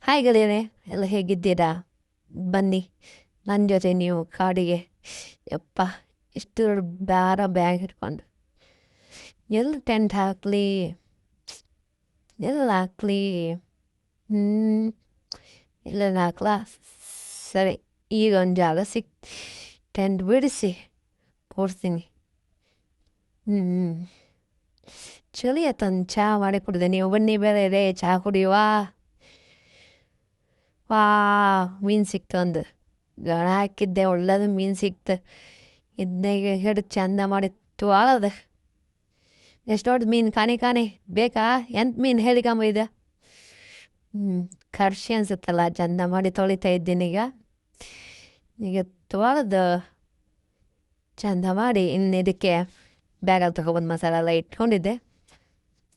Hi ಗೆಳೆಯರೇ, ಎಲ್ಲ ಹೇಗಿದ್ದೀರಾ? ಬನ್ನಿ ನನ್ನ ಜೊತೆ ನೀವು ಕಾಡಿಗೆ. ಯಪ್ಪ, ಇಷ್ಟು ದೊಡ್ಡ ಬ್ಯಾಗ್ ಹಿಡ್ಕೊಂಡು ಎಲ್ಲಿ ಟೆಂಟ್ ಹಾಕ್ಲಿ, ಎಲ್ಲಿ ಹಾಕ್ಲಿ? ಇಲ್ಲೆಲ್ಲ ಹಾಕ್ಲಾ? ಸರಿ, ಈಗ ಒಂದು ಜಾಗ ಟೆಂಟ್ ಬಿಡಿಸಿ ಕೊಡ್ತೀನಿ. ಚಳಿ ಆತಂದು ಚಹಾ ಮಾಡಿ ಕುಡಿದೆ. ನೀವು ಬನ್ನಿ ಬೇರೆ ಚಹಾ ಕುಡಿಯುವಾ? ವಾ, ಮೀನು ಸಿಕ್ತು ಒಂದು ಗಾಳ ಹಾಕಿದ್ದೆ, ಒಳ್ಳೇದು ಮೀನು ಸಿಕ್ತು. ಇದನ್ನೇ ಹಿಡಿದು ಚಂದ ಮಾಡಿ ತುವಾಳದ. ಎಷ್ಟು ದೊಡ್ಡ ಮೀನು, ಕಾಣೆ ಬೇಕಾ? ಎಂತ ಮೀನು ಹೇಳಿಕಂಬ ಇದು? ಕರ್ಷಿ ಅನ್ಸುತ್ತಲ್ಲ, ಚಂದ ಮಾಡಿ ತೊಳಿತಾ ಇದ್ದೀನಿ ಈಗ ತುವಾಳದು ಚಂದ ಮಾಡಿ. ಇನ್ನು ಇದಕ್ಕೆ ಬ್ಯಾಗಲ್ಲಿ ತಗೊಬಂದು ಮಸಾಲ ಎಲ್ಲ ಇಟ್ಕೊಂಡಿದ್ದೆ.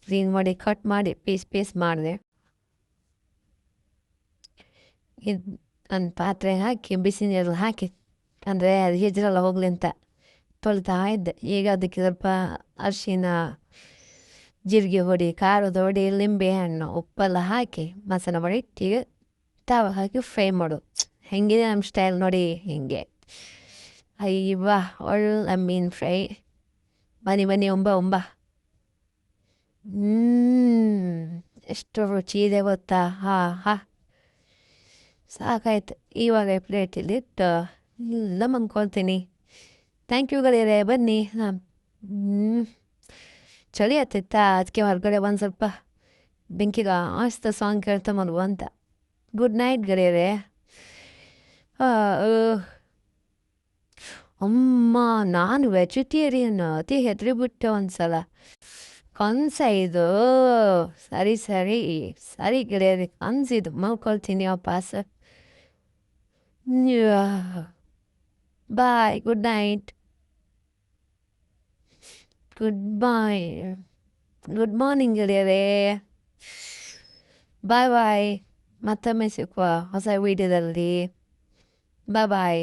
ಕ್ಲೀನ್ ಮಾಡಿ ಕಟ್ ಮಾಡಿ ಪೀಸ್ ಮಾಡಿದೆ. ಇದು ಒಂದು ಪಾತ್ರೆ ಹಾಕಿ ಬಿಸಿ ನೀರಲ್ಲಿ ಹಾಕಿ, ಅಂದರೆ ಅದು ಹೆಜ್ರೆಲ್ಲ ಹೋಗಲಿ ಅಂತ ತೊಳಿತಾ ಇದ್ದೆ. ಈಗ ಅದಕ್ಕೆ ಸ್ವಲ್ಪ ಅರಿಶಿನ, ಜೀರಿಗೆ ಹೊಡಿ, ಖಾರದ ಹೊಡಿ, ಲಿಂಬೆ ಹಣ್ಣು, ಉಪ್ಪೆಲ್ಲ ಹಾಕಿ ಮಸಾಲ ಮಾಡಿ ಈಗ ತವ ಹಾಕಿ ಫ್ರೈ ಮಾಡು. ಹೆಂಗಿದೆ ನಮ್ಮ ಸ್ಟೈಲ್ ನೋಡಿ, ಹಿಂಗೆ. ಅಯ್ಯವ್ವ, ಒಳ್ಳೆ ಮೀನು ಫ್ರೈ. ಬನ್ನಿ ಉಂಬ. ಎಷ್ಟು ರುಚಿ ಇದೆ ಗೊತ್ತಾ? ಹಾ, ಸಾಕಾಯ್ತು. ಇವಾಗ ಪ್ಲೇಟಲ್ಲಿ ಇಟ್ಟು ಎಲ್ಲ ಮಂದ್ಕೊಳ್ತೀನಿ. ಥ್ಯಾಂಕ್ ಯು ಗೆಳೆಯರೇ, ಬನ್ನಿ. ಚಳಿ ಆಗ್ತಿತ್ತಾ, ಅದಕ್ಕೆ ಹೊರಗಡೆ ಒಂದು ಸ್ವಲ್ಪ ಬೆಂಕಿಗೆ ಆಸ್ತ ಸಾಂಗ್ ಕೇಳ್ತಾ ಮಲ್ವ ಅಂತ. ಗುಡ್ ನೈಟ್ ಗೆಳೆಯರೇ. ಅಮ್ಮ, ನಾನು ವೆಜಿಟೇರಿಯನ್ ಅತಿ ಹೆದರಿಬಿಟ್ಟೆ ಒಂದ್ಸಲ. ಕನ್ಸ ಇದು. ಸರಿ ಗೆಳೆಯರಿ, ಕನ್ಸಿದು ಮಲ್ಕೊಳ್ತೀನಿ ವಾಪಸ್. ಬಾಯ್, ಗುಡ್ ನೈಟ್. ಗುಡ್ ಮಾರ್ನಿಂಗ್ ಗೆಳೆಯರೇ. ಬಾಯ್. ಮತ್ತೊಮ್ಮೆ ಸಿಕ್ಕುವ ಹೊಸ ವೀಡಿಯೋದಲ್ಲಿ. ಬಾಯ್.